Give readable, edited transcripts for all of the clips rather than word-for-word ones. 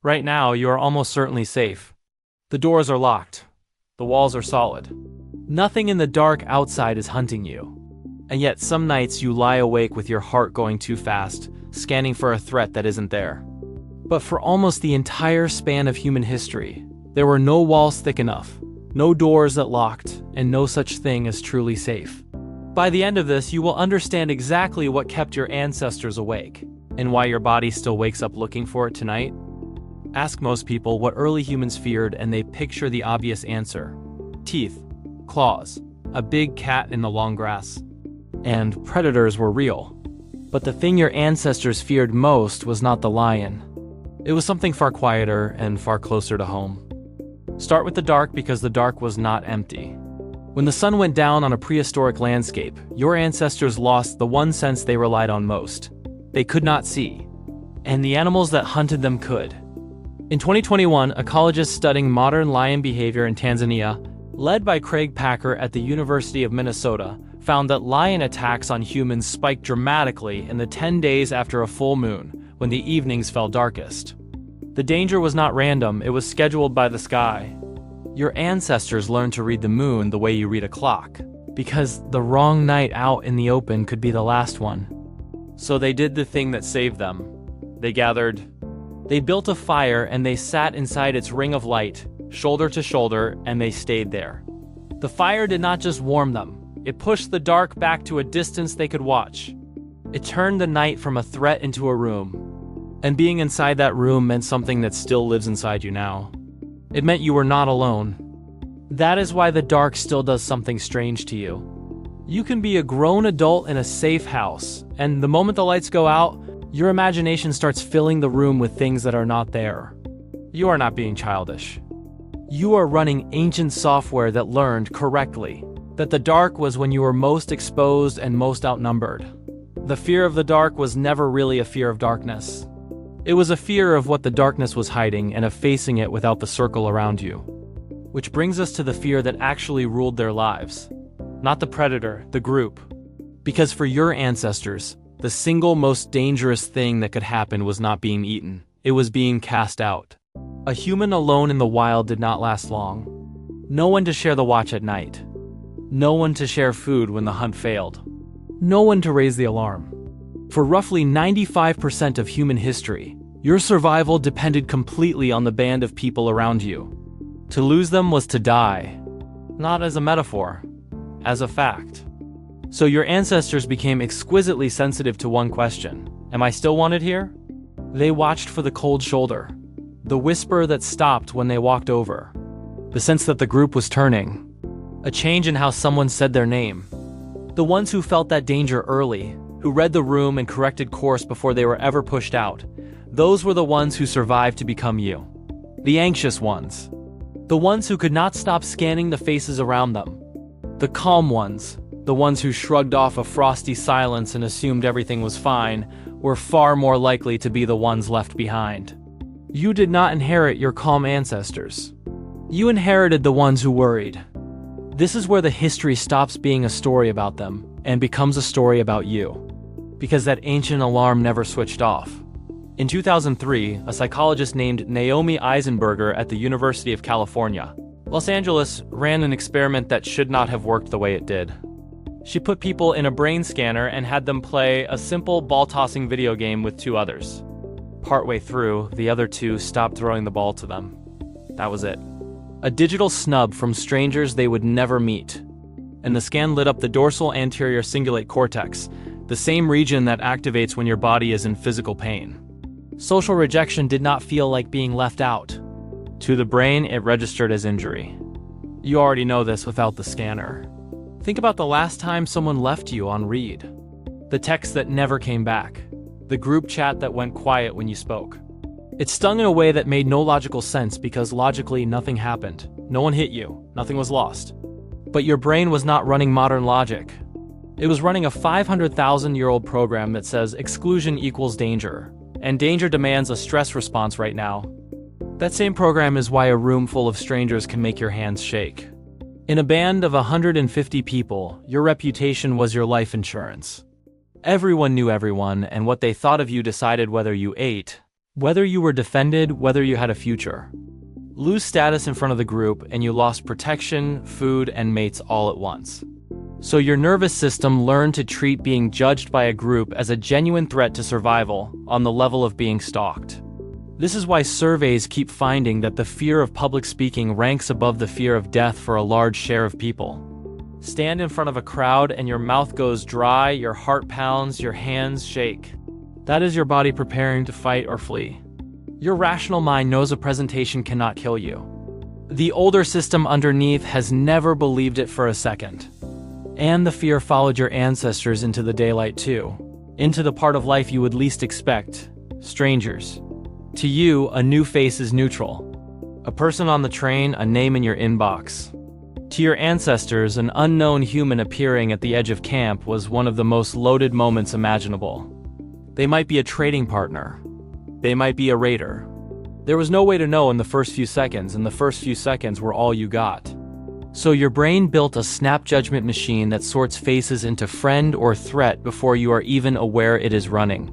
Right now, you are almost certainly safe. The doors are locked. The walls are solid. Nothing in the dark outside is hunting you. And yet some nights you lie awake with your heart going too fast, scanning for a threat that isn't there. But for almost the entire span of human history, there were no walls thick enough, no doors that locked, and no such thing as truly safe. By the end of this, you will understand exactly what kept your ancestors awake, and why your body still wakes up looking for it tonight. Ask most people what early humans feared and they picture the obvious answer. Teeth, claws, a big cat in the long grass. And predators were real. But the thing your ancestors feared most was not the lion. It was something far quieter and far closer to home. Start with the dark because the dark was not empty. When the sun went down on a prehistoric landscape, your ancestors lost the one sense they relied on most. They could not see. And the animals that hunted them could. In 2021, ecologists studying modern lion behavior in Tanzania, led by Craig Packer at the University of Minnesota, found that lion attacks on humans spiked dramatically in the 10 days after a full moon, when the evenings fell darkest. The danger was not random, it was scheduled by the sky. Your ancestors learned to read the moon the way you read a clock, because the wrong night out in the open could be the last one. So they did the thing that saved them. They built a fire and they sat inside its ring of light, shoulder to shoulder, and they stayed there. The fire did not just warm them, it pushed the dark back to a distance they could watch. It turned the night from a threat into a room. And being inside that room meant something that still lives inside you now. It meant you were not alone. That is why the dark still does something strange to you. You can be a grown adult in a safe house, and the moment the lights go out, your imagination starts filling the room with things that are not there. You are not being childish. You are running ancient software that learned correctly that the dark was when you were most exposed and most outnumbered. The fear of the dark was never really a fear of darkness. It was a fear of what the darkness was hiding and of facing it without the circle around you. Which brings us to the fear that actually ruled their lives. Not the predator, the group. Because for your ancestors, the single most dangerous thing that could happen was not being eaten. It was being cast out. A human alone in the wild did not last long. No one to share the watch at night. No one to share food when the hunt failed. No one to raise the alarm. For roughly 95% of human history, your survival depended completely on the band of people around you. To lose them was to die. Not as a metaphor, as a fact. So your ancestors became exquisitely sensitive to one question. Am I still wanted here? They watched for the cold shoulder. The whisper that stopped when they walked over. The sense that the group was turning. A change in how someone said their name. The ones who felt that danger early, who read the room and corrected course before they were ever pushed out, those were the ones who survived to become you. The anxious ones. The ones who could not stop scanning the faces around them. The calm ones, the ones who shrugged off a frosty silence and assumed everything was fine, were far more likely to be the ones left behind. You did not inherit your calm ancestors. You inherited the ones who worried. This is where the history stops being a story about them and becomes a story about you. Because that ancient alarm never switched off. In 2003, a psychologist named Naomi Eisenberger at the University of California, Los Angeles, ran an experiment that should not have worked the way it did. She put people in a brain scanner and had them play a simple ball-tossing video game with two others. Partway through, the other two stopped throwing the ball to them. That was it. A digital snub from strangers they would never meet. And the scan lit up the dorsal anterior cingulate cortex, the same region that activates when your body is in physical pain. Social rejection did not feel like being left out. To the brain, it registered as injury. You already know this without the scanner. Think about the last time someone left you on read. The text that never came back. The group chat that went quiet when you spoke. It stung in a way that made no logical sense because logically nothing happened. No one hit you. Nothing was lost. But your brain was not running modern logic. It was running a 500,000-year-old program that says exclusion equals danger, and danger demands a stress response right now. That same program is why a room full of strangers can make your hands shake. In a band of 150 people, your reputation was your life insurance. Everyone knew everyone, and what they thought of you decided whether you ate, Whether you were defended, whether you had a future. Lose status in front of the group and you lost protection, food, and mates all at once. So your nervous system learned to treat being judged by a group as a genuine threat to survival, on the level of being stalked. This is why surveys keep finding that the fear of public speaking ranks above the fear of death for a large share of people. Stand in front of a crowd and your mouth goes dry, your heart pounds, your hands shake. That is your body preparing to fight or flee. Your rational mind knows a presentation cannot kill you. The older system underneath has never believed it for a second. And the fear followed your ancestors into the daylight too, into the part of life you would least expect, strangers. To you, a new face is neutral. A person on the train, a name in your inbox. To your ancestors, an unknown human appearing at the edge of camp was one of the most loaded moments imaginable. They might be a trading partner. They might be a raider. There was no way to know in the first few seconds, and the first few seconds were all you got. So your brain built a snap judgment machine that sorts faces into friend or threat before you are even aware it is running.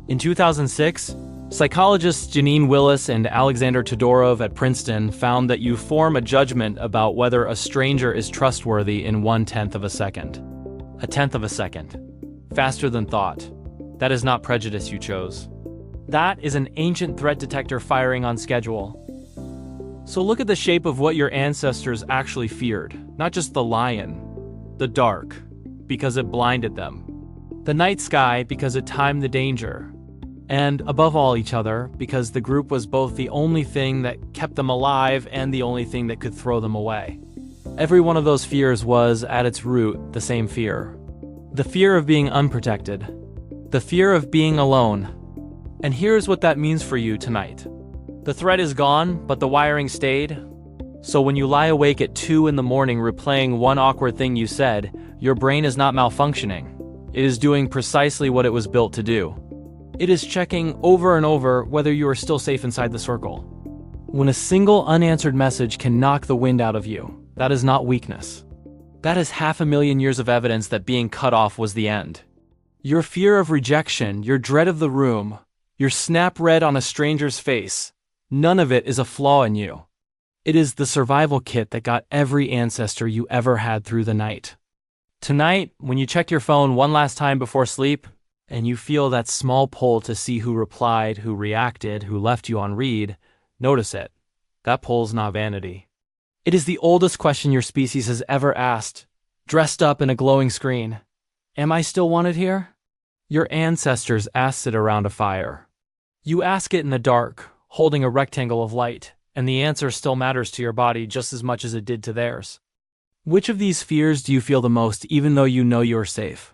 In 2006, psychologists Janine Willis and Alexander Todorov at Princeton found that you form a judgment about whether a stranger is trustworthy in 1/10 of a second. 1/10 of a second. Faster than thought. That is not prejudice you chose. That is an ancient threat detector firing on schedule. So look at the shape of what your ancestors actually feared. Not just the lion. The dark, because it blinded them. The night sky, because it timed the danger. And above all each other, because the group was both the only thing that kept them alive and the only thing that could throw them away. Every one of those fears was, at its root, the same fear. The fear of being unprotected. The fear of being alone. And here's what that means for you tonight. The threat is gone, but the wiring stayed. So when you lie awake at 2 in the morning replaying one awkward thing you said, your brain is not malfunctioning. It is doing precisely what it was built to do. It is checking over and over whether you are still safe inside the circle. When a single unanswered message can knock the wind out of you, that is not weakness. That is 500,000 years of evidence that being cut off was the end. Your fear of rejection, your dread of the room, your snap red on a stranger's face, none of it is a flaw in you. It is the survival kit that got every ancestor you ever had through the night. Tonight, when you check your phone one last time before sleep, and you feel that small pull to see who replied, who reacted, who left you on read, notice it. That pull's not vanity. It is the oldest question your species has ever asked, dressed up in a glowing screen. Am I still wanted here? Your ancestors asked it around a fire. You ask it in the dark, holding a rectangle of light, and the answer still matters to your body just as much as it did to theirs. Which of these fears do you feel the most even though you know you are safe?